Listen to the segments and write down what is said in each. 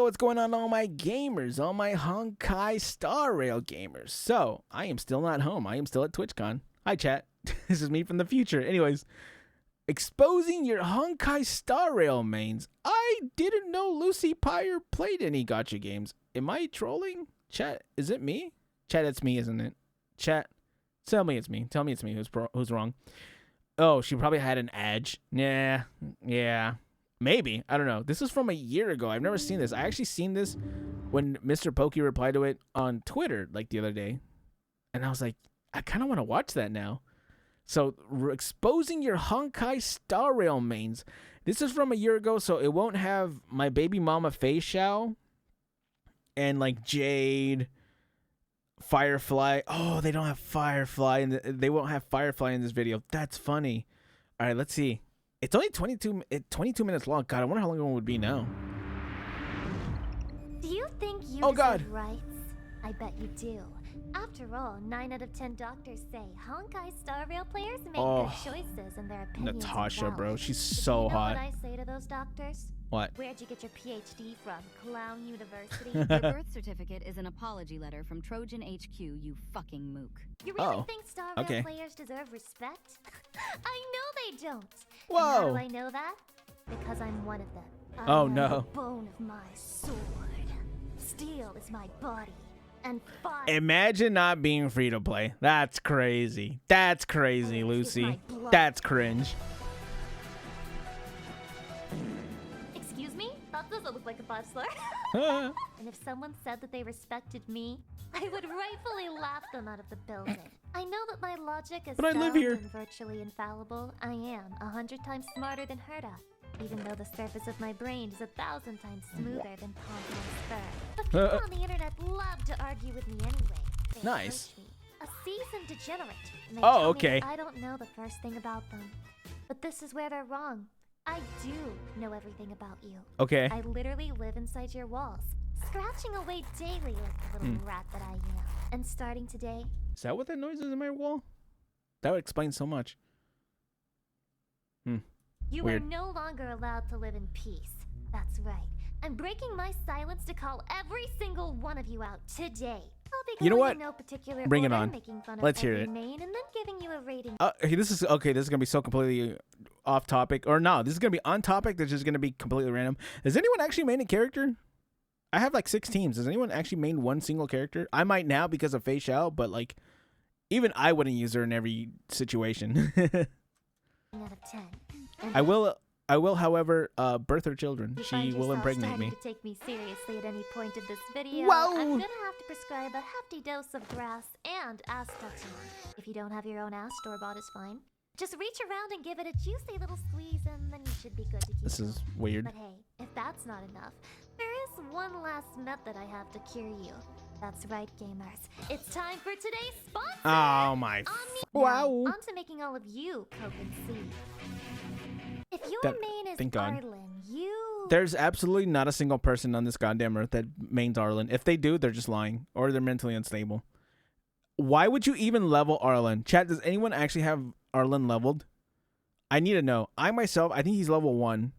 what's going on, all my gamers, all my Honkai Star Rail gamers? So, I am still not home. I am still at TwitchCon. Hi, chat. This is me from the future. Anyways, exposing your Honkai Star Rail mains. I didn't know Lucy Pyre played any gacha games. Am I trolling? Chat, is it me? Chat, it's me, isn't it? Chat, tell me it's me. Tell me it's me who's wrong. Oh, she probably had an edge. Yeah. Maybe. I don't know. This is from a year ago. I've never seen this. I actually seen this when Mr. Pokey replied to it on Twitter like the other day. And I was like, I kind of want to watch that now. So, exposing your Honkai Star Rail mains. This is from a year ago, so it won't have my baby mama Fei Xiao and like Jade, Firefly. Oh, they don't have Firefly, and they won't have Firefly in this video. That's funny. All right, let's see. It's only 22 minutes long. God, I wonder how long it would be now. Do you think you deserve rights? I bet you do. After all, 9 out of 10 doctors say Honkai Star Rail players make good choices and their opinions Natasha, bro, she's so so hot. What I say to those doctors? What? Where'd you get your PhD from? Clown University? Your birth certificate is an apology letter from Trojan HQ, you fucking mook. You really think Star Rail players deserve respect? I know they don't. Whoa. And how do I know that? Because I'm one of them. Oh, I am no. the bone of my sword. Steel is my body. And fire. Imagine not being free to play. That's crazy. That's crazy, Lucy. That's cringe. Excuse me? That doesn't look like a bachelor. And if someone said that they respected me, I would rightfully laugh them out of the building. I know that my logic is But I live here. and virtually infallible. I am 100 times smarter than Herta, even though the surface of my brain is 1,000 times smoother than Pompey's fur. But people on the internet love to argue with me anyway. They Nice. approach me, a seasoned degenerate. And they Oh, tell me okay. that I don't know the first thing about them. But this is where they're wrong. I do know everything about you. Okay. I literally live inside your walls, scratching away daily like the little rat that I am. And starting today, Is that what that noise is in my wall? That would explain so much. you Weird. are no longer allowed to live in peace. That's right. I'm breaking my silence to call every single one of you out today. I'll be You know going what? in no particular Bring it order, on. making fun Let's of hear every it. main and then giving you a rating. Okay, this is gonna be so completely off topic, or no? This is gonna be on topic. That's just gonna be completely random. Does anyone actually main a character? I have like 6 teams. Does anyone actually main one single character? I might now because of Fei Xiao, but like, even I wouldn't use her in every situation. Out of 10. And I will, however, birth her children. you She find will yourself impregnate starting me. to take me seriously at any point of this video, Whoa! I'm gonna have to prescribe a hefty dose of grass and ass touching. If you don't have your own ass, store-bought is fine. Just reach around and give it a juicy little squeeze, and then you should be good to keep This is going. weird. But hey, if that's not enough, there is one last method I have to cure you. That's right, gamers. It's time for today's sponsor! Oh my! Wow. Now, on to making all of you coke and see. If your That- main is thank God. Arlen, you... There's absolutely not a single person on this goddamn earth that mains Arlen. If they do, they're just lying or they're mentally unstable. Why would you even level Arlen? Chat, does anyone actually have Arlen leveled? I need to know. I myself, I think he's level 1.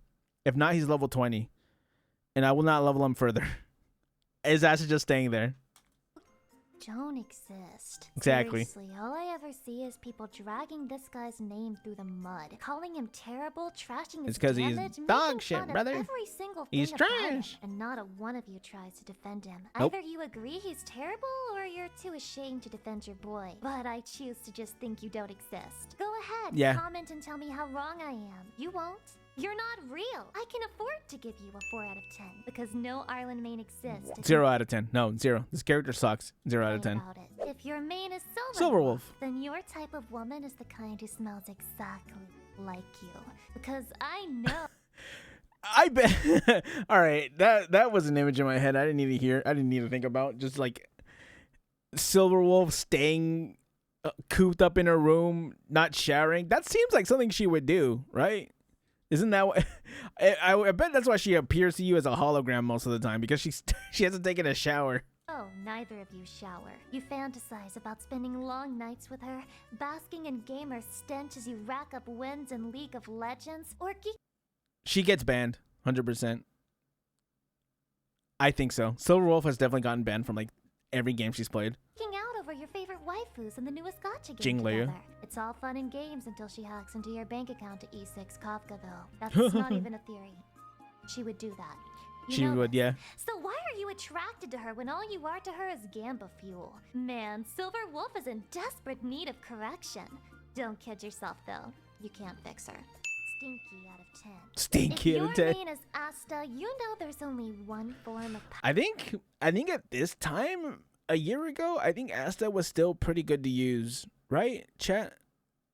If not, he's level 20. And I will not level him further. His ass is just staying there. don't exist. Exactly. Seriously, all I ever see is people dragging this guy's name through the mud, calling him terrible, trashing his It's 'cause he's damage, dog making shit, fun of brother. every single He's thing about trash. him, and not a one of you tries to defend him. Nope. Either you agree he's terrible, or you're too ashamed to defend your boy. But I choose to just think you don't exist. Go ahead, Yeah. comment and tell me how wrong I am. You won't. You're not real. I can afford to give you a 4 out of 10 because no Arlen main exists. 0 out of 10. No, 0. This character sucks. 0 out of 10. About it. If your main is Silverwolf. then your type of woman is the kind who smells exactly like you. Because I know. I bet. All right, that was an image in my head. I didn't need to hear. I didn't need to think about. Just like Silverwolf staying cooped up in her room, not showering. That seems like something she would do, right? Isn't that what? I bet that's why she appears to you as a hologram most of the time, because she hasn't taken a shower. Oh, neither of you shower. You fantasize about spending long nights with her, basking in gamer stench as you rack up wins in League of Legends, or geek. She gets banned, 100%. I think so. Silver Wolf has definitely gotten banned from like every game she's played. Freaking out over your favorite waifus in the newest gacha game Jingleia. together. It's all fun and games until she hacks into your bank account to E6 Kafkaville. That's not even a theory. She would do that. You She know would, this. yeah. So why are you attracted to her when all you are to her is Gamba fuel? Man, Silver Wolf is in desperate need of correction. Don't kid yourself though. You can't fix her. Stinky out of 10. Stinky If out of your 10. main is Asta, you know there's only one form of power. I think at this time, a year ago, I think Asta was still pretty good to use, right? Chat,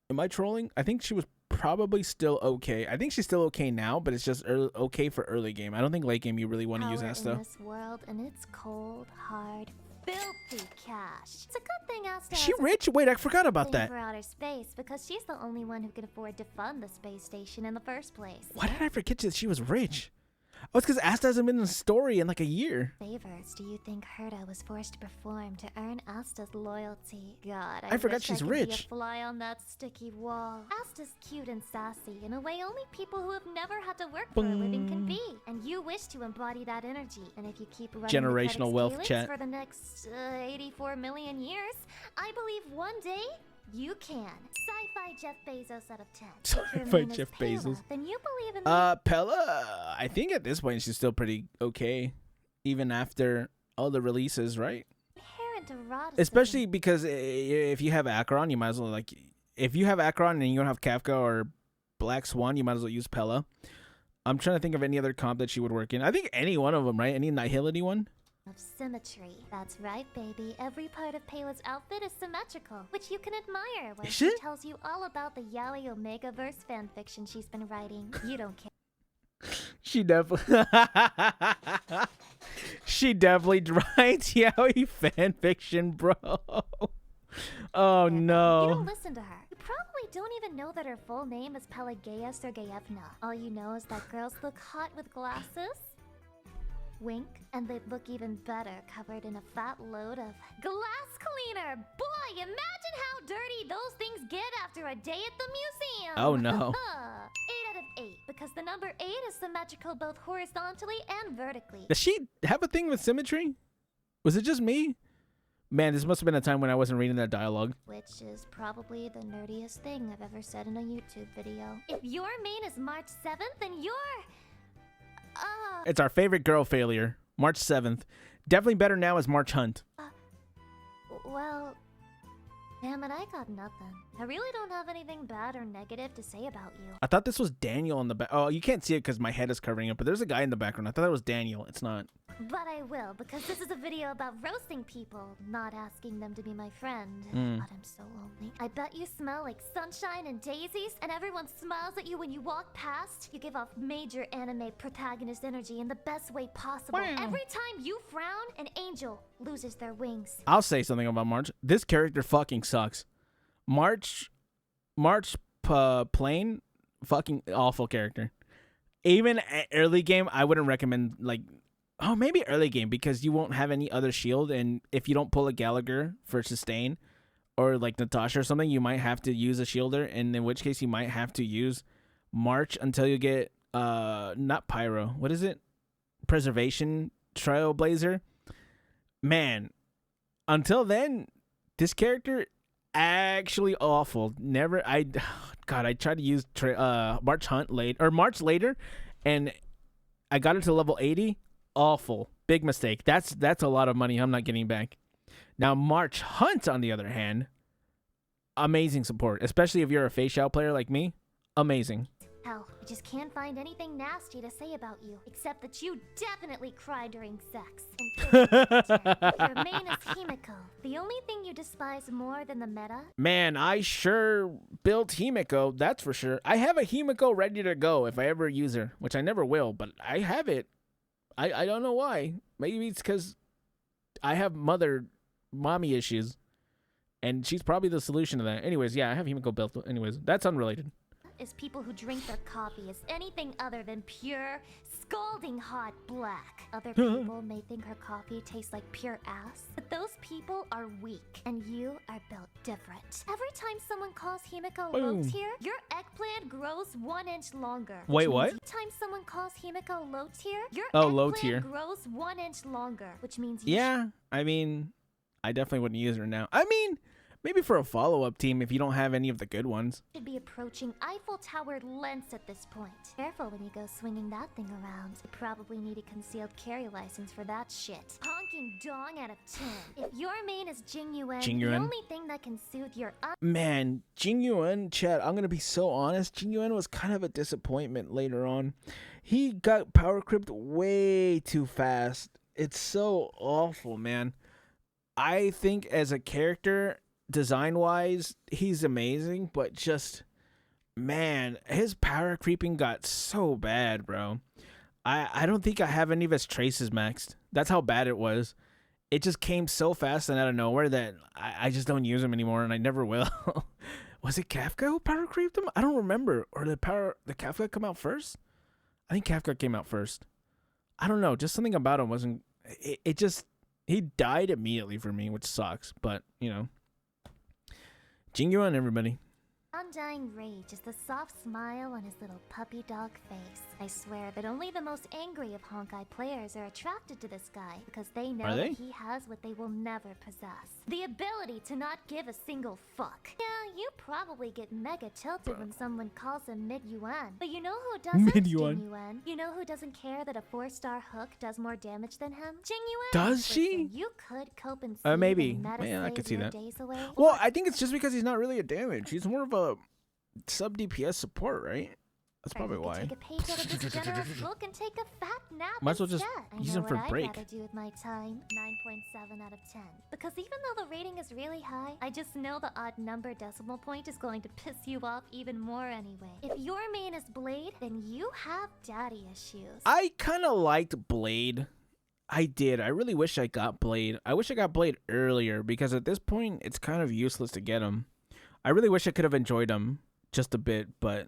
am I trolling? I think she was probably still okay. I think she's still okay now, but it's just okay for early game. I don't think late game you really want to use in Asta. this world, and it's cold, hard, filthy cash. It's a good thing Asta Is she has a rich? Wait, I forgot about thing that. for outer space because she's the only one who can afford to fund the space station in the first place. Why did I forget that she was rich? Oh, it's because Asta hasn't been in the story in like a year. Favors do you think Herta was forced to perform to earn Asta's loyalty? God, I forgot wish she's I could be rich. a fly on that sticky wall. Asta's cute and sassy in a way only people who have never had to work for a living can be. And you wish to embody that energy. And if you keep running the Generational Credix wealth, Helix chat. for the next 84 million years, I believe one day you can. Sci-fi Jeff Bezos out of 10. If your Sci-fi main is Jeff Pela, Bezos. Then you believe in the Pella, I think at this point she's still pretty okay, even after all the releases, right? inherent eroticism. Especially because if you have Acheron, you might as well like, if you have Acheron and you don't have Kafka or Black Swan, you might as well use Pella. I'm trying to think of any other comp that she would work in. I think any one of them, right? Any Nihility one? Of symmetry. That's right, baby. Every part of Pela's outfit is symmetrical, which you can admire when Is she it? tells you all about the Yaoi Omegaverse fanfiction she's been writing. You don't care. She definitely, she definitely writes yaoi fanfiction, bro. Oh You no. don't listen to her. You probably don't even know that her full name is Pelageia Sergeyevna. All you know is that girls look hot with glasses. Wink, and they'd look even better covered in a fat load of glass cleaner. Boy, imagine how dirty those things get after a day at the museum. Oh, no. 8 out of 8, because the number 8 is symmetrical both horizontally and vertically. Does she have a thing with symmetry? Was it just me? Man, this must have been a time when I wasn't reading that dialogue. Which is probably the nerdiest thing I've ever said in a YouTube video. If your main is March 7th, then you're... It's our favorite girl failure. March 7th. Definitely better now as March Hunt. Well, damn it, I got nothing. I really don't have anything bad or negative to say about you. I thought this was Daniel in the back. Oh, you can't see it because my head is covering it, but there's a guy in the background. I thought it was Daniel. It's not. But I will, because this is a video about roasting people, not asking them to be my friend. Mm. God, I'm so lonely. I bet you smell like sunshine and daisies, and everyone smiles at you when you walk past. You give off major anime protagonist energy in the best way possible. Wow. Every time you frown, an angel loses their wings. I'll say something about March. This character fucking sucks. March Plain, fucking awful character. Even at early game, I wouldn't recommend, like, oh, maybe early game because you won't have any other shield, and if you don't pull a Gallagher for sustain, or like Natasha or something, you might have to use a shielder, and in which case you might have to use March until you get not Pyro. What is it? Preservation Trailblazer. Man, until then, this character actually awful. Never I tried to use March later, and I got it to level 80. Awful. Big mistake. That's a lot of money I'm not getting back. Now March Hunt, on the other hand, amazing support, especially if you're a facial player like me. Amazing. Hell, I just can't find anything nasty to say about you, except that you definitely cry during sex. And your main is Himiko. The only thing you despise more than the meta? Man, I sure built Himiko, that's for sure. I have a Himiko ready to go if I ever use her, which I never will, but I have it. I don't know why. Maybe it's because I have mommy issues, and she's probably the solution to that. Anyways, yeah, I have Himiko built. Anyways, that's unrelated. is people who drink their coffee as anything other than pure, scalding hot black. Other people may think her coffee tastes like pure ass, but those people are weak, and you are built different. Every time someone calls Himiko low tier, your eggplant grows 1 inch longer. Wait, what? Every time someone calls Himiko low tier, your low eggplant tier grows 1 inch longer, which means you Yeah, I mean, I definitely wouldn't use her now. I mean, maybe for a follow-up team if you don't have any of the good ones. should be approaching Eiffel Tower lengths at this point. Careful when you go swinging that thing around. You probably need a concealed carry license for that shit. Honking dong out of 10. If your main is Jingyuan, the Jingyuan. only thing that can soothe your Man, Jingyuan, chat, I'm going to be so honest. Jingyuan was kind of a disappointment later on. He got power creeped way too fast. It's so awful, man. I think as a character, design-wise, he's amazing, but just, man, his power creeping got so bad, bro. I don't think I have any of his traces maxed. That's how bad it was. It just came so fast and out of nowhere that I just don't use him anymore, and I never will. Was it Kafka who power creeped him? I don't remember. Or did Kafka come out first? I think Kafka came out first. I don't know. Just something about him wasn't... It just... He died immediately for me, which sucks. But, you know. Jingyuan, everybody. undying rage is the soft smile on his little puppy dog face. I swear that only the most angry of Honkai players are attracted to this guy because they know that he has what they will never possess. The ability to not give a single fuck. Yeah, you probably get mega tilted when someone calls him Mid-Yuan. But you know who doesn't? Jing-Yuan. You know who doesn't care that a 4-star hook does more damage than him? Jing-Yuan. Does she? Listen, you could cope and see maybe. Yeah, I could see that. Well, I think it's just because he's not really a damage. He's more of a sub DPS support, right? That's probably why. Take a page out of this generous book and take a fat nap. Might as well just instead. use him for I'd break. rather do with my time. 9.7 out of 10. Because even though the rating is really high, I just know the odd number decimal point is going to piss you off even more anyway. If your main is Blade, then you have daddy issues. I kind of liked Blade. I did. I really wish I got Blade. I wish I got Blade earlier because at this point, it's kind of useless to get him. I really wish I could have enjoyed him just a bit, but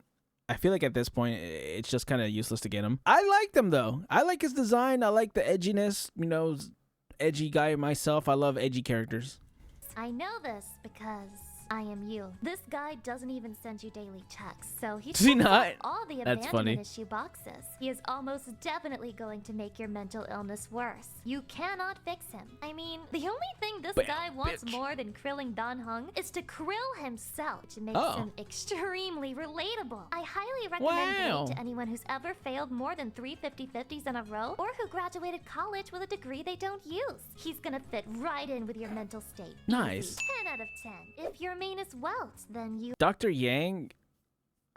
I feel like at this point, it's just kind of useless to get him. I liked him, though. I like his design. I like the edginess. You know, edgy guy myself. I love edgy characters. I know this because I am you. This guy doesn't even send you daily texts, so he checks off all the abandonment issue boxes. He is almost definitely going to make your mental illness worse. You cannot fix him. I mean, the only thing this guy wants more than krilling Dan Heng is to krill himself, which makes him extremely relatable. I highly recommend Blade to anyone who's ever failed more than 3 50-50s in a row or who graduated college with a degree they don't use. He's gonna fit right in with your mental state. Nice. 10 out of 10. If your main is Welt, then you... Dr. Yang,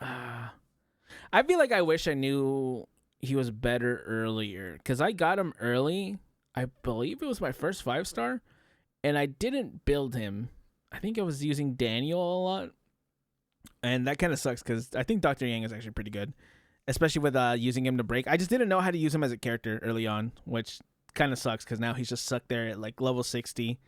I feel like I wish I knew he was better earlier because I got him early. I believe it was my first 5-star, and I didn't build him. I think I was using Daniel a lot, and that kind of sucks because I think Dr. Yang is actually pretty good, especially with using him to break. I just didn't know how to use him as a character early on, which kind of sucks because now he's just stuck there at like level 60.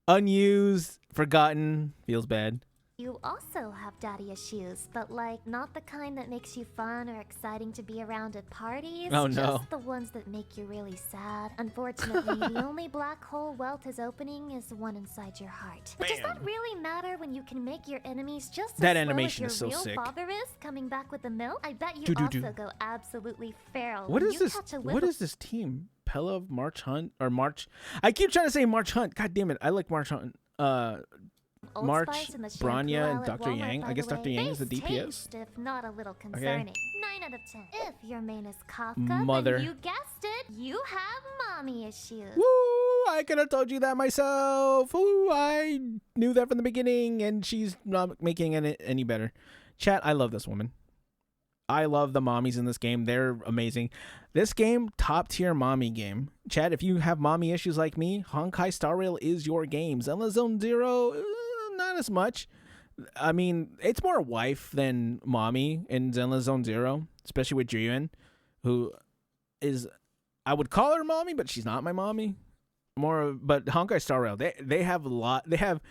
Unused, forgotten, feels bad. You also have daddy issues, but like not the kind that makes you fun or exciting to be around at parties. Oh no. Just the ones that make you really sad. Unfortunately, the only black hole Welt is opening is the one inside your heart. But does that really matter when you can make your enemies just as that slow animation as is your so real sick. father is coming back with the milk? I bet you also go absolutely feral. What when is you this? catch a What is this team? Pella, March Hunt, or March? I keep trying to say March Hunt. God damn it! I like March Hunt. March, Branya, and Dr. Yang. I guess Dr. Yang is the DPS. If not a little concerning. 9 out of 10. If your main is Kafka, Mother. then you guessed it, you have mommy issues. Woo! I could have told you that myself. Woo! I knew that from the beginning, and she's not making it any better. Chat, I love this woman. I love the mommies in this game. They're amazing. This game, top tier mommy game. Chat, if you have mommy issues like me, Honkai Star Rail is your game. Zenless Zone Zero, not as much. I mean, it's more wife than mommy in Zenless Zone Zero, especially with Jiyun, who is, I would call her mommy, but she's not my mommy. But Honkai Star Rail, they have a lot. They have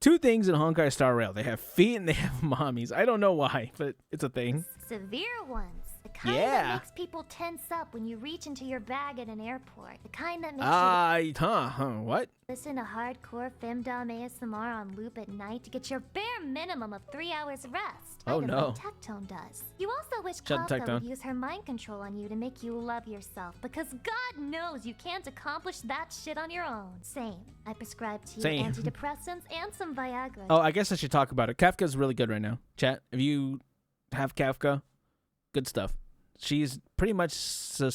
two things in Honkai Star Rail. They have feet and they have mommies. I don't know why, but it's a thing. Severe ones. The kind Yeah. that makes people tense up when you reach into your bag at an airport. The kind that makes you What? listen to hardcore femdom ASMR on loop at night to get your bare minimum of 3 hours rest. Oh, Item no. like Tectone does. You also wish Shut the Kafka Tectone. would use her mind control on you to make you love yourself, because God knows you can't accomplish that shit on your own. Same. I prescribe to you Same. antidepressants and some Viagra. Oh, I guess I should talk about it. Kafka's really good right now. Chat, if you have Kafka, good stuff. She's pretty much stood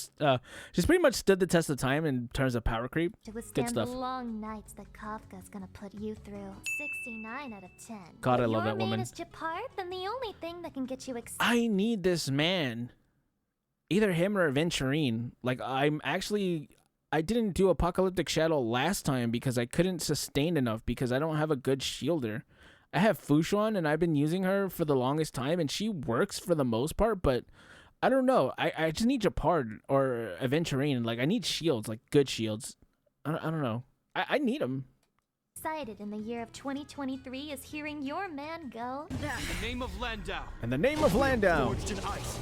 the test of time in terms of power creep. To withstand the stuff. long nights that Kafka's gonna put you through. 69 out of 10. God, I If love your that main woman. is Japart, then the only thing that can get you excited I need this man. Either him or Aventurine. Like, I didn't do Apocalyptic Shadow last time because I couldn't sustain enough because I don't have a good shielder. I have Fushuan and I've been using her for the longest time and she works for the most part, but I don't know. I just need Japard or Aventurine. Like, I need shields, like good shields. I don't know. I need them. in the year of 2023 is hearing your man go. In the name of Landau, In the name of Landau. forged in ice,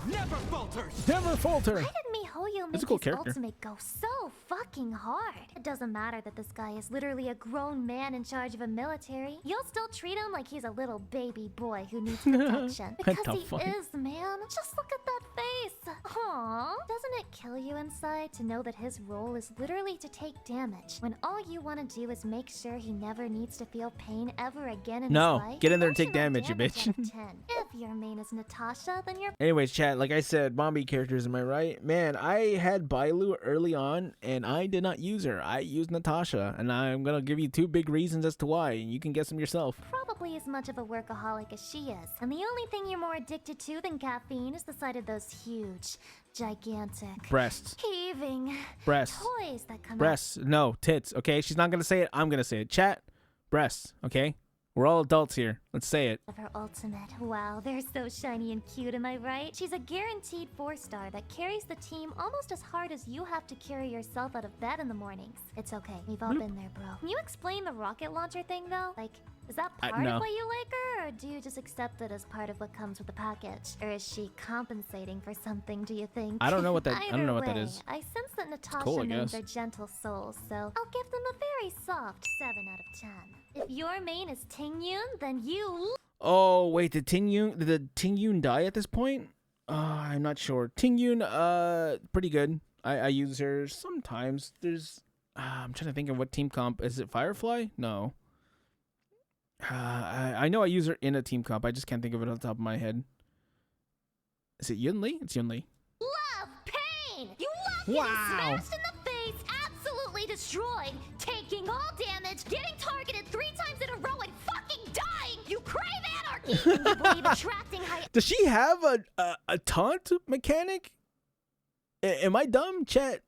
never falters. Never falter. Why did MiHoYo make a cool his character. ultimate go so fucking hard? It doesn't matter that this guy is literally a grown man in charge of a military. You'll still treat him like he's a little baby boy who needs protection. Because Tough he fight. is, man. Just look at that face. Aww. Doesn't it kill you inside to know that his role is literally to take damage, when all you want to do is make sure he never needs to feel pain ever again in No, his life? get in there and take Emotional damage, you bitch. out of 10. If your main is Natasha, then you're Anyways, chat, like I said, Mombi characters, am I right? Man, I had Bailu early on, and I did not use her. I used Natasha, and I'm going to give you two big reasons as to why, and you can guess them yourself. probably as much of a workaholic as she is. And the only thing you're more addicted to than caffeine is the sight of those huge, gigantic, Breasts. heaving Breasts. toys that come out Breasts. No, tits, okay? She's not going to say it. I'm going to say it. Chat, breasts, okay? We're all adults here. Let's say it. of her ultimate. Wow, they're so shiny and cute, am I right? She's a guaranteed 4-star that carries the team almost as hard as you have to carry yourself out of bed in the mornings. It's okay, we've all been there, bro. Can you explain the rocket launcher thing, though? Like, is that part no. of why you like her, or do you just accept it as part of what comes with the package? Or is she compensating for something, do you think? I don't know what that- I don't know what that Either is. way, I sense that Natasha cool, I names guess. are gentle souls, so I'll give them a very soft 7 out of 10. If your main is Tingyun, then you Oh, wait, did Tingyun die at this point? I'm not sure. Tingyun, pretty good. I use her sometimes. There's, I'm trying to think of what team comp. Is it Firefly? No. I know I use her in a team comp. I just can't think of it on the top of my head. Is it Yunli? It's Yunli. love pain! You love getting Wow. smashed in the face, absolutely destroyed, taking all damage, getting targeted 3 times in a row, and fucking dying! You crave anarchy! And you believe attracting high Does she have a taunt mechanic? Am I dumb, chat?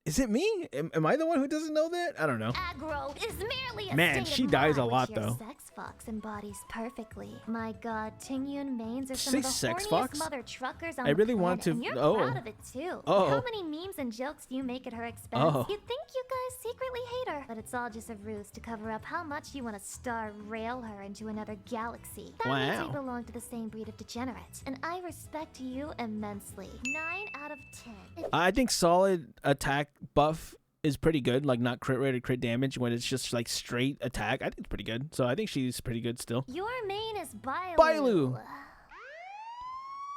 Is it me? Am I the one who doesn't know that? I don't know. aggro is merely a Man, state she of dies a mind lot, which your though. sex fox embodies perfectly. My god, Tingyun mains are Did you some of the say sex horniest fox? mother truckers on I the really want planet, to- and you're oh. proud of it too. Oh. How many memes and jokes do you make at her expense? Oh. You'd think you guys secretly hate her, but it's all just a ruse to cover up how much you want to star rail her into another galaxy. That means Wow. we belong to the same breed of degenerates, and I respect you immensely. 9 out of 10. If I think solid attack buff is pretty good, like not crit rate or crit damage when it's just like straight attack. I think it's pretty good. So I think she's pretty good still. your main is Bailu. Bailu.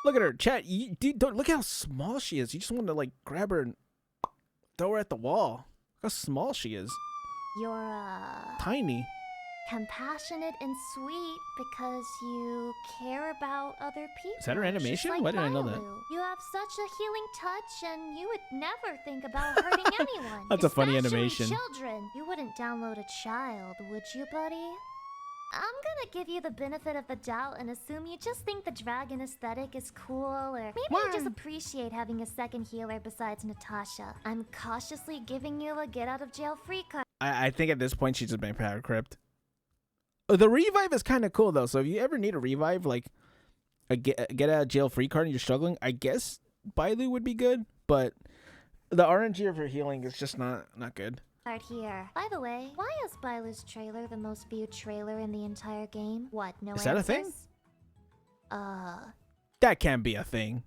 Look at her, chat. Dude, don't look how small she is. You just want to like grab her and throw her at the wall. Look how small she is. You're Tiny. compassionate and sweet because you care about other people. Is that her She's animation? like Why did I know that? Bailu. You have such a healing touch, and you would never think about hurting anyone. That's a funny especially animation. Children. You wouldn't download a child, would you, buddy? I'm gonna give you the benefit of the doubt and assume you just think the dragon aesthetic is cool, or maybe you just appreciate having a second healer besides Natasha. I'm cautiously giving you a get out of jail free card. I think at this point she's just been power crypt. The revive is kind of cool though. So if you ever need a revive, like a get out of jail free card and you're struggling, I guess Bailu would be good. But the RNG of her healing is just not good. Start here. By the way, why is Byler's trailer the most viewed trailer in the entire game? What, no Is that a thing? answers? That can't be a thing.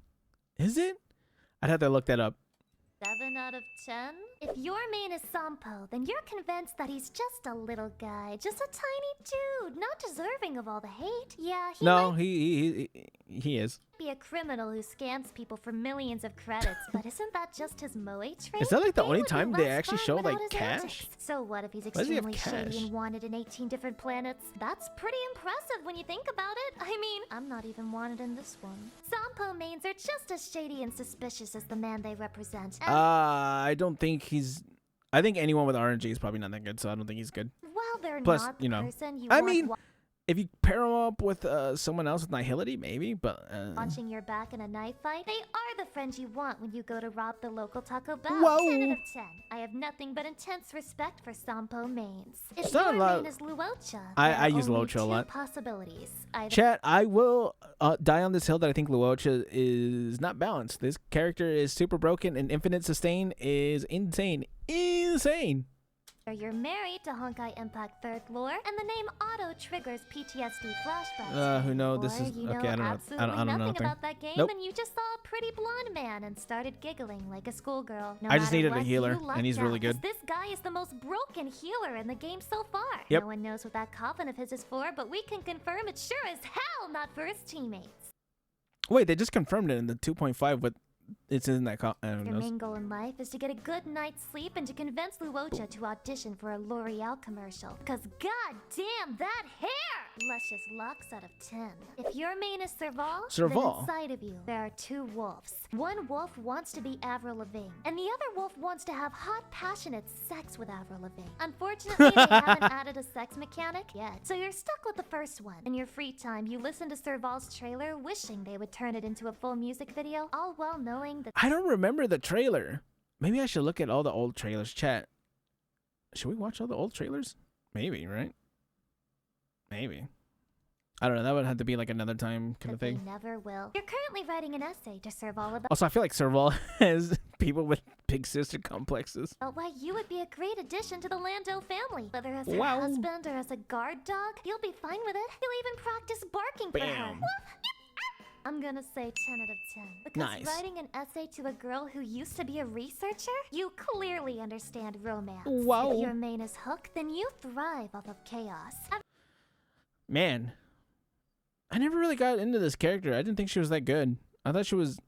Is it? I'd have to look that up. 7 out of 10? If your main is Sampo, then you're convinced that he's just a little guy, just a tiny dude, not deserving of all the hate. Yeah, he No, might he is. be a criminal who scams people for millions of credits, but isn't that just his moe trait? Is that like the Game only would be time they less actually fun show without like his cash? antics. So what if he's Why does he have extremely shady cash? and wanted in 18 different planets? That's pretty impressive when you think about it. I mean, I'm not even wanted in this one. Sampo mains are just as shady and suspicious as the man they represent. And I don't think he's. I think anyone with RNG is probably not that good, so I don't think he's good. while they're Plus, not the you know, person you I want mean, if you pair him up with someone else with nihility, maybe, but watching your back in a knife fight, they are the friends you want when you go to rob the local Taco Bell. Whoa. 10 out of 10. I have nothing but intense respect for Sampo mains. If It's not your a lot- main is Luocha, I there are use only Luocha a lot. two possibilities. Either Chat, I will die on this hill that I think Luocha is not balanced. This character is super broken, and infinite sustain is insane. Insane. you're married to Honkai Impact 3rd lore, and the name auto triggers PTSD flashbacks. Who know? This Or is you okay. I don't know. absolutely I don't know nothing nothing. about that game, Nope. and you just saw a pretty blonde man and started giggling like a schoolgirl. No I just matter needed a what, healer, you lucked and he's really out, 'cause good. This guy is the most broken healer in the game so far. Yep. No one knows what that coffin of his is for, but we can confirm it's sure as hell not for his teammates. Wait, they just confirmed it in the 2.5, but it's in that. I don't Your know. main goal in life is to get a good night's sleep and to convince Luocha to audition for a L'Oreal commercial. Cause god damn that hair! Luscious locks out of 10. If your main is Serval, Serval. then inside of you there are two wolves. One wolf wants to be Avril Lavigne, and the other wolf wants to have hot, passionate sex with Avril Lavigne. Unfortunately, they haven't added a sex mechanic yet, so you're stuck with the first one. In your free time, you listen to Serval's trailer, wishing they would turn it into a full music video, all while knowing that I don't remember the trailer. Maybe I should look at all the old trailers. Chat. Should we watch all the old trailers? Maybe, right? Maybe. I don't know. That would have to be like another time kind of they thing. never will. You're currently writing an essay to Serval about Also, I feel like Serval has people with big sister complexes. why you would be a great addition to the Lando family. Whether as her Wow. husband or as a guard dog, you'll be fine with it. You'll even practice barking for her. Bam. I'm gonna say 10 out of 10. Because Nice. writing an essay to a girl who used to be a researcher, you clearly understand romance. Wow. If your main is Hook, then you thrive off of chaos. Man, I never really got into this character. I didn't think she was that good. I thought she was.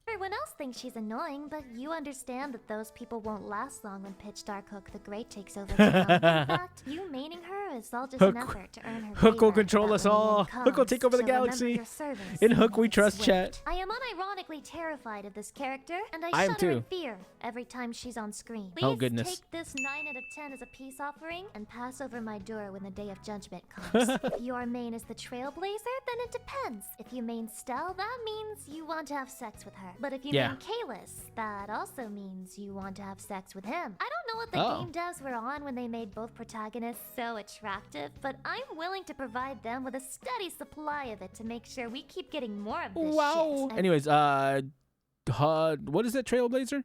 Everyone else thinks she's annoying, but you understand that those people won't last long when Pitch Dark Hook the Great takes over town. In fact, you maining her is all just an Hook- effort to earn her Hook will favor. control That us when the all. end Hook will comes, take over the she'll remember galaxy. your service In and Hook we make trust, swift. chat. I am unironically terrified of this character, and I I am shudder in too. fear every time she's on screen. Oh, Please goodness. take this 9 out of 10 as a peace offering and pass over my door when the day of judgment comes. If your main is the Trailblazer, then it depends. If you main Stell, that means you want to have sex with her. But if you Yeah. main Kalis, that also means you want to have sex with him. I don't know what the Oh. game devs were on when they made both protagonists so attractive, but I'm willing to provide them with a steady supply of it to make sure we keep getting more of this Wow. shit. Anyways, what is that Trailblazer?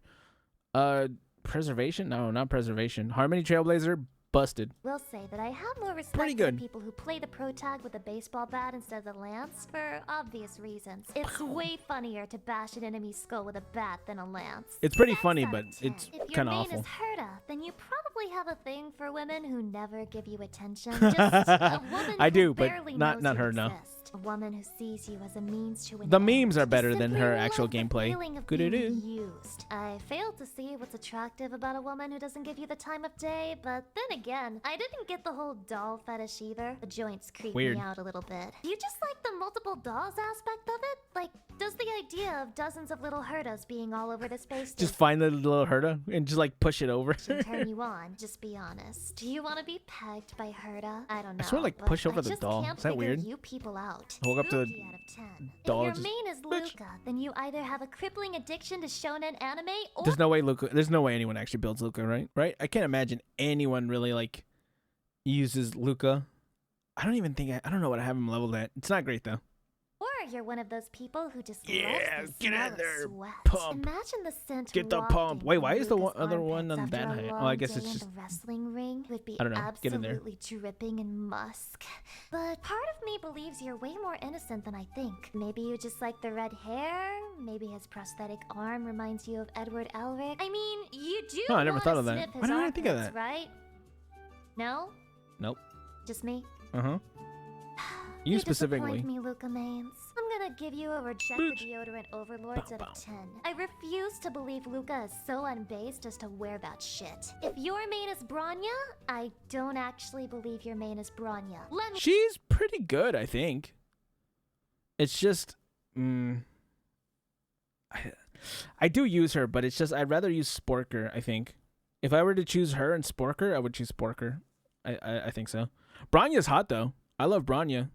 Preservation? No, not preservation. Harmony Trailblazer busted. Will say that I have more respect Pretty for good. people who play the pro tag with a baseball bat instead of the lance for obvious reasons. It's way funnier to bash an enemy's skull with a bat than a lance. It's pretty 6 funny, out but of 10. it's If your kinda main awful. is Herta, then you probably have a thing for women who never give you attention. Just a woman I who do, but barely not knows you her, no. exist. A woman who sees you as a means to an The end. memes are You better than simply her love actual the gameplay. feeling of Good being it is. used. I failed to see what's attractive about a woman who doesn't give you the time of day, but then again, I didn't get the whole doll fetish either. The joints creep Weird. me out a little bit. Do you just like the multiple dolls aspect of it? Like, does the idea of dozens of little Hertas being all over the space Just find the little Herta and just like push it over. turn you on? Just be honest. Do you want to be pegged by Herta? I don't know. I swear, like, but push over I the just doll. can't Is that figure weird? You people out. Walk up to a Spooky out of 10. doll If and your just, main is bitch. Luca, then you either have a crippling addiction to shonen anime or There's no way Luca. There's no way anyone actually builds Luca, right? Right? I can't imagine anyone really like uses Luca. I don't even think. I don't know what I have him leveled at. It's not great though. or you're one of those people who just Yeah, loves the get smell in of there, sweat. pump. Imagine the scent Get the wafting pump. Wait, from why is the Luca's other one on armpits that after a height? Oh, I long guess day it's in just. the wrestling ring. It would be I don't know. Get in there. absolutely dripping in musk. But part of me believes you're way more innocent than I think. Maybe you just like the red hair. Maybe his prosthetic arm reminds you of Edward Elric. I mean, you do. No, I never wanna thought of that. sniff his Why didn't I think of armpits, that? Right? No? Nope. Just me? Uh-huh. You specifically. disappoint me, Luca Mains. I'm gonna give you a reject Bitch. the deodorant overlords Bow, out of 10. I refuse to believe Luca is so unbased as to wear that shit. If your main is Bronya, I don't actually believe your main is Bronya. Let me She's pretty good, I think. It's just, I do use her, but it's just I'd rather use Sporker. I think if I were to choose her and Sporker, I would choose Sporker. I think so. Bronya's hot though. I love Bronya.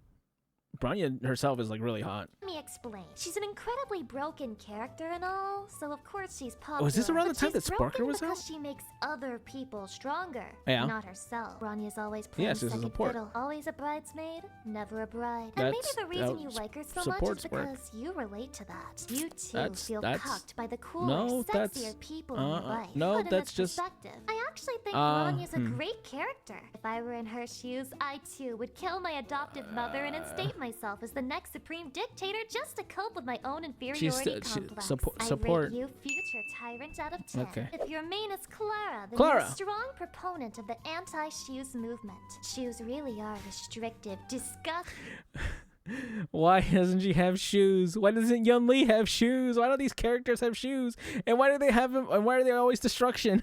Bronya herself is like really hot. me explain. She's an incredibly broken character and all, so of course she's popular. Was this around but the time she's that Sparker broken was because out? she makes other people stronger, Yeah. not herself. Bronya's always playing Yes, it's a second support. fiddle. Always a bridesmaid, never a bride. And maybe That's- the reason that you like her so much supports is work. because you relate to that. You too That's- feel that's- cucked by the cooler, no, sexier that's- people in your life. no, Put in that's this just- perspective. I actually think Uh, Bronya's a great character. If I were in her shoes, I too would kill my adoptive mother and instate myself as the next supreme dictator just to cope with my own inferiority complex. support. I rate you future tyrant out of 10. Okay. If your main is Clara, then Clara. you're a strong proponent of the anti-shoes movement. Shoes really are restrictive, disgusting. Why doesn't she have shoes? Why doesn't Yun Li have shoes? Why don't these characters have shoes? And why do they have them? And why are they always destruction?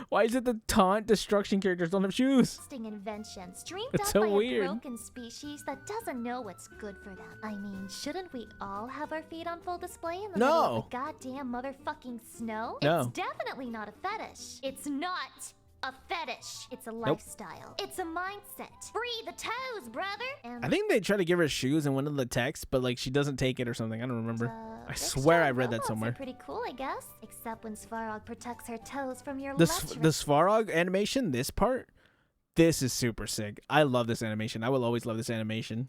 Why is it the taunt destruction characters don't have shoes? Inventions dreamed It's up so by weird. a broken species that doesn't know what's good for them. I mean, shouldn't we all have our feet on full display in the middle of the goddamn motherfucking snow? No. It's definitely not a fetish. It's not a fetish. It's a lifestyle. It's a mindset. Free the toes, brother. And I think they try to give her shoes in one of the texts, but like she doesn't take it or something. I don't remember. I big swear I strong read that robots somewhere. Are pretty cool, I guess. Except when Svarog protects her toes from your The lecherous Svarog animation, this part, this is super sick. I love this animation. I will always love this animation.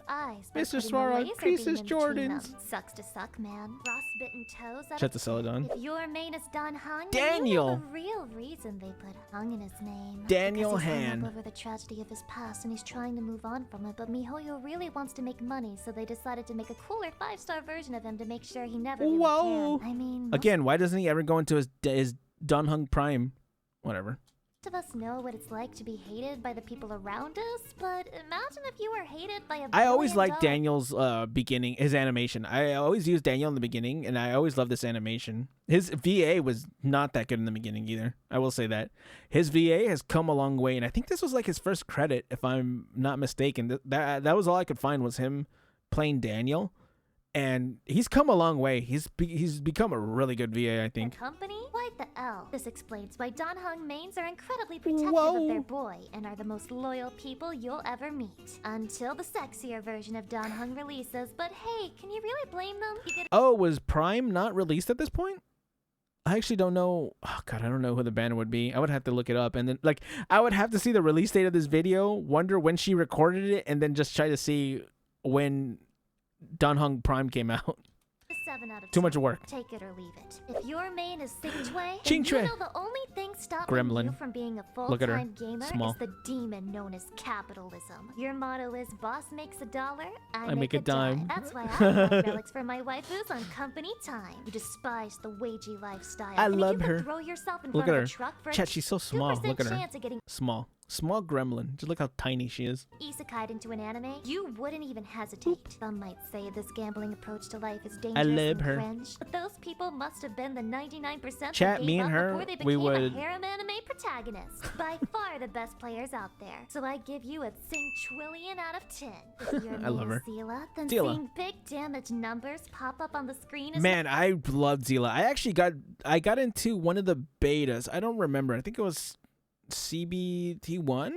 eyes. by Mr. putting a Svarog laser creases beam in between them. Jordans. Sucks to suck, man. Frostbitten toes. out Shut of the 10. Celadon. If your main is Don Hung, Daniel. you know the real reason they put Hung in his name. Daniel Because he's hung Han. up over the tragedy of his past and he's trying to move on from it. But MiHoYo really wants to make money, so they decided to make a cooler 5-star version of him to make sure he never really Whoa. can. I mean, most Again, why doesn't he ever go into his Dun Hung Prime? Whatever. of us know what it's like to be hated by the people around us, but imagine if you were hated by a I always billion liked dollar- Daniel's beginning, his animation. I always use Daniel in the beginning, and I always love this animation. His VA was not that good in the beginning either. I will say that. His VA has come a long way, and I think this was like his first credit, if I'm not mistaken. That was all I could find was him playing Daniel, and he's come a long way. He's become a really good VA, I think. Company? Quite the L. This explains why Don Hung mains are incredibly protective Whoa. of their boy and are the most loyal people you'll ever meet. Until the sexier version of Don Hung releases, but hey, can you really blame them? You get Oh, was Prime not released at this point? I actually don't know. Oh god, I don't know who the banner would be. I would have to look it up, and then like I would have to see the release date of this video, wonder when she recorded it, and then just try to see when Don Hung Prime came out. a 7 out of 10. Too much work. Take it or leave it. If your main is Sing Chue, then Ching you Chue. know the only thing stopping Gremlin. you from being a Look at her. full-time gamer Small. is the demon known as capitalism. Your motto is boss makes a dollar, I make a dime. That's why I buy relics for my waifus on company time. You despise the wagey lifestyle. I and love if you could her. throw yourself in Look front at of her. a truck for Chat, she's so small. 2% Look at her. chance of getting Small gremlin. Just look how tiny she is. isekai'd into an anime, you wouldn't even hesitate. Some might say this gambling approach to life is dangerous love and her. cringe, but those people must have been the 99% that Chat, gave me and up her, before they we became would- a harem anime protagonist. By far the best players out there. So I give you a Sing-Trillion out of 10. If your I love name her. is Zila, then Zila. seeing big damage numbers pop up on the screen is Man, I loved Zila. I actually got into one of the betas. I don't remember. I think it was CBT1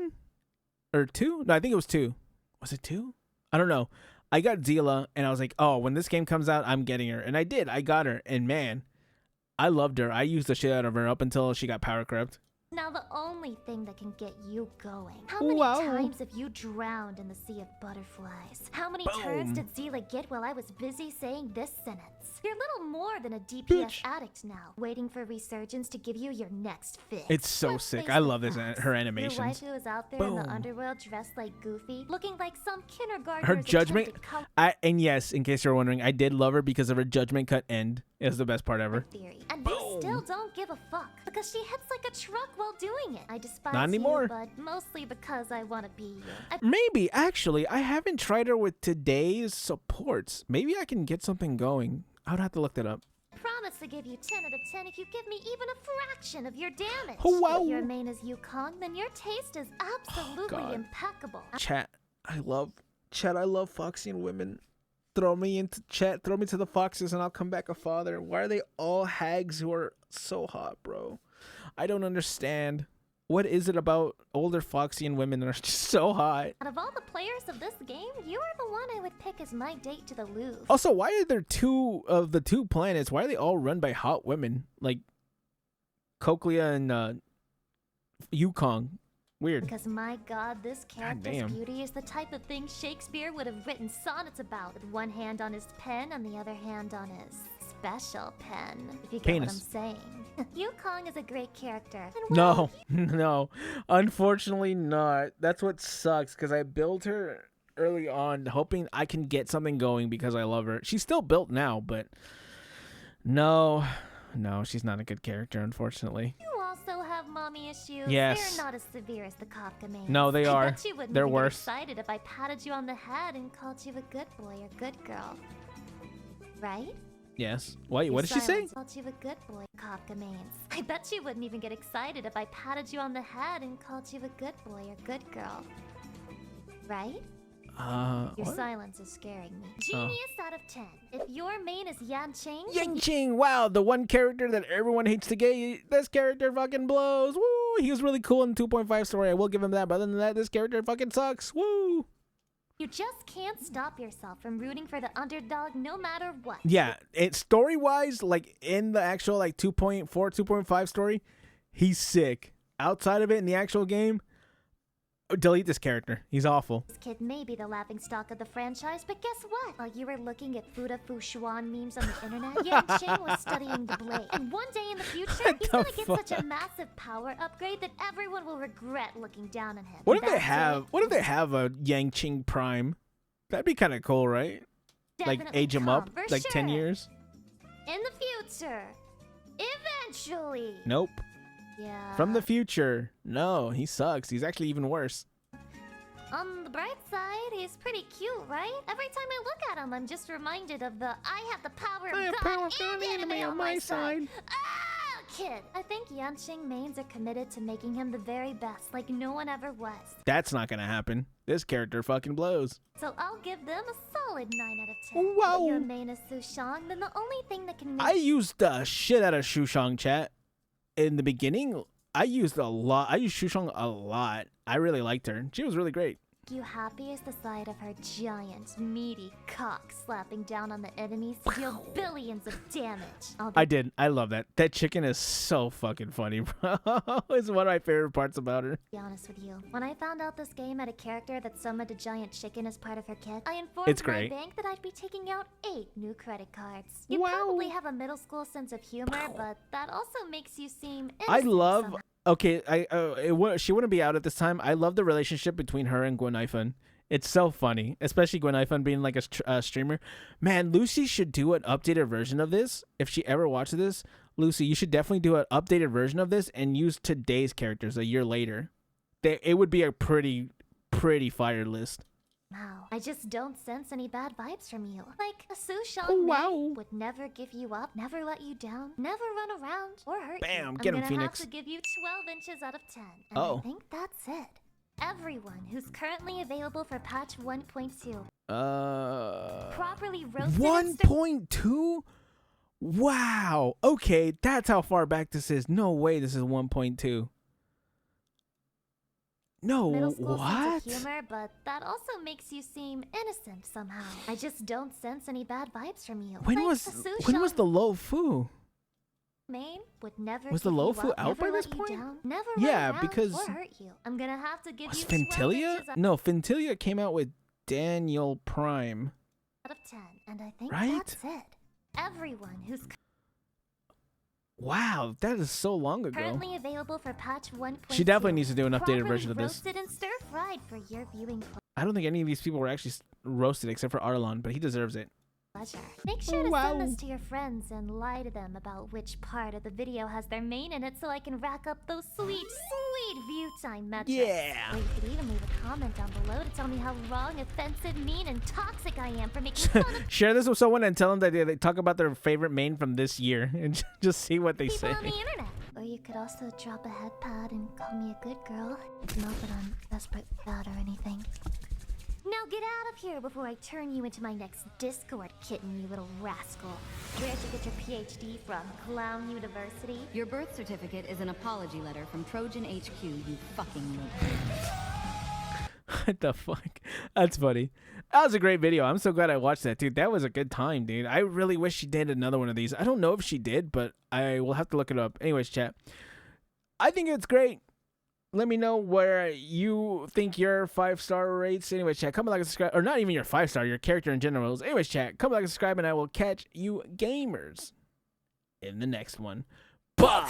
or 2. No, I think it was 2. Was it 2? I don't know. I got Zila, and I was like, oh, when this game comes out, I'm getting her. And I did. I got her. And man, I loved her. I used the shit out of her up until she got power crept. not now the only thing that can get you going. How many Wow. times have you drowned in the sea of butterflies? How many turns did Zila get while I was busy saying this sentence? You're little more than a DPS Bitch. addict now, waiting for Resurgence to give you your next fix. It's so Let's sick. face I the love this facts. her Your animations. waifu is out there in Boom. the underworld dressed like Goofy, looking like some kindergartner's Her judgment, attempted and yes, in case you're wondering, I did love her because of her judgment cut end. It was the best part ever. theory. And you still don't give a fuck because she hits like a truck while doing it. I despise Not anymore. you, but mostly because I want to be you. I Maybe, actually, I haven't tried her with today's supports. Maybe I can get something going. I would have to look that up. promise to give you 10 out of 10 if you give me even a fraction of your damage. Oh, wow. If your main is Yukong, then your taste is absolutely God. impeccable. Chat, I love Foxian women. Throw me into chat, throw me to the foxes, and I'll come back a father. Why are they all hags who are so hot, bro? I don't understand. What is it about older Foxian women that are just so hot? Out of all the players of this game, you are the one I would pick as my date to the Louvre. Also, why are there two of the two planets? Why are they all run by hot women? Like Cochlea and Yukong. Weird. Because my god, this character's damn. beauty is the type of thing Shakespeare would have written sonnets about, with one hand on his pen and the other hand on his special pen, if you get Penis. what I'm saying. Yukong is a great character. And well, No, no. Unfortunately not. That's what sucks, because I built her early on hoping I can get something going because I love her. She's still built now, but no, she's not a good character, unfortunately. you also have mommy issues. Yes. They're not as severe as the Kafka mains. No, they I are. bet you wouldn't They're even worse. get excited if I patted you on the head and called you a good boy or good girl. Right? Yes. Wait, Your what did she say? silence called you a good boy, Kafka mains. I bet you wouldn't even get excited if I patted you on the head and called you a good boy or good girl. Right? Your What? silence is scaring me. Genius out of 10. If your main is Yanqing, Yang Ching, wow, the one character that everyone hates to get. This character fucking blows. Woo! He was really cool in the 2.5 story. I will give him that. But other than that, this character fucking sucks. Woo! you just can't stop yourself from rooting for the underdog no matter what. Yeah, it's story-wise, like in the actual like 2.4, 2.5 story, he's sick. Outside of it in the actual game, delete this character. He's awful. This kid may be the laughingstock of the franchise, but guess what? While you were looking at Fuda Fushuan memes on the internet, Yanqing was studying the blade. And one day in the future, he's the gonna get such a massive power upgrade that everyone will regret looking down on him. What if they That's have? it. What if they have a Yang Ching Prime? That'd be kind of cool, right? Like Definitely age him up, come, for like 10 sure. years. In the future. Eventually. Nope. Yeah. From the future. No, he sucks. He's actually even worse. On the bright side, he's pretty cute, right? Every time I look at him, I'm just reminded of the I have the power of God and anime on my side. Ah, kid! I think Yanqing mains are committed to making him the very best, like no one ever was. That's not gonna happen. This character fucking blows. So I'll give them a solid 9 out of 10. Wow. If your main is Sushang, then the only thing that can make I used the shit out of Shushang chat in the beginning. I used Shushang a lot. I really liked her. She was really great. you happy is the sight of her giant, meaty cock slapping down on the enemies to deal billions of damage. I did. I love that. That chicken is so fucking funny, bro. It's one of my favorite parts about her. Be honest with you. When I found out this game had a character that summoned a giant chicken as part of her kit, I informed It's great. my bank that I'd be taking out 8 new credit cards. You Wow. probably have a middle school sense of humor, but that also makes you seem I innocent love. somehow. Okay, she wouldn't be out at this time. I love the relationship between her and Gwen Ifan. It's so funny, especially Gwen Ifan being like a streamer. Man, Lucy should do an updated version of this. If she ever watches this, Lucy, you should definitely do an updated version of this and use today's characters a year later. It would be a pretty fire list. Wow, I just don't sense any bad vibes from you. Like, a Sushang Oh, maid wow. would never give you up, never let you down, never run around or hurt you. Bam, I'm get him, gonna Phoenix. have to give you 12 inches out of 10. And Oh. I think that's it. Everyone who's currently available for patch 1.2. Properly roasted and stir- 1.2? Wow. Okay, that's how far back this is. No way this is 1.2. No, middle school what? sense of humor, but that also makes you seem innocent somehow. I just don't sense any bad vibes from you. When Like, was a when was Sushang- the low foo? Main would never Was the give you Lofu up, out by never this let you point? down, never Yeah, run out because- or hurt you. I'm gonna have to give Was you 12 Fintilia? inches No, Fintilia came out with Daniel Prime. out of 10, and I think Right? that's it. Everyone who's Wow, that is so long ago. currently available for patch 1.0. She definitely needs to do an updated properly version of this. roasted and stir-fried for your viewing I don't think any of these people were actually roasted except for Arlon, but he deserves it. pleasure. Make sure to Wow. send this to your friends and lie to them about which part of the video has their main in it so I can rack up those sweet, sweet view time metrics. Yeah. Or you could even leave a comment down below to tell me how wrong, offensive, mean, and toxic I am for making fun of Share this with someone and tell them that they talk about their favorite main from this year and just see what they people say. on the internet. Or you could also drop a head pad and call me a good girl. Not that I'm desperate for that or anything. Now get out of here before I turn you into my next Discord kitten, you little rascal. Where'd you get your PhD from? Clown University? Your birth certificate is an apology letter from Trojan HQ, you fucking mook. What the fuck? That's funny. That was a great video. I'm so glad I watched that, dude. That was a good time, dude. I really wish she did another one of these. I don't know if she did, but I will have to look it up. Anyways, chat. I think it's great. Let me know where you think your 5-star rates. Anyways, chat. Comment, like, and subscribe. Or not even your 5-star, your character in general. Anyways, chat. Comment, like, and subscribe, and I will catch you gamers in the next one. Bye.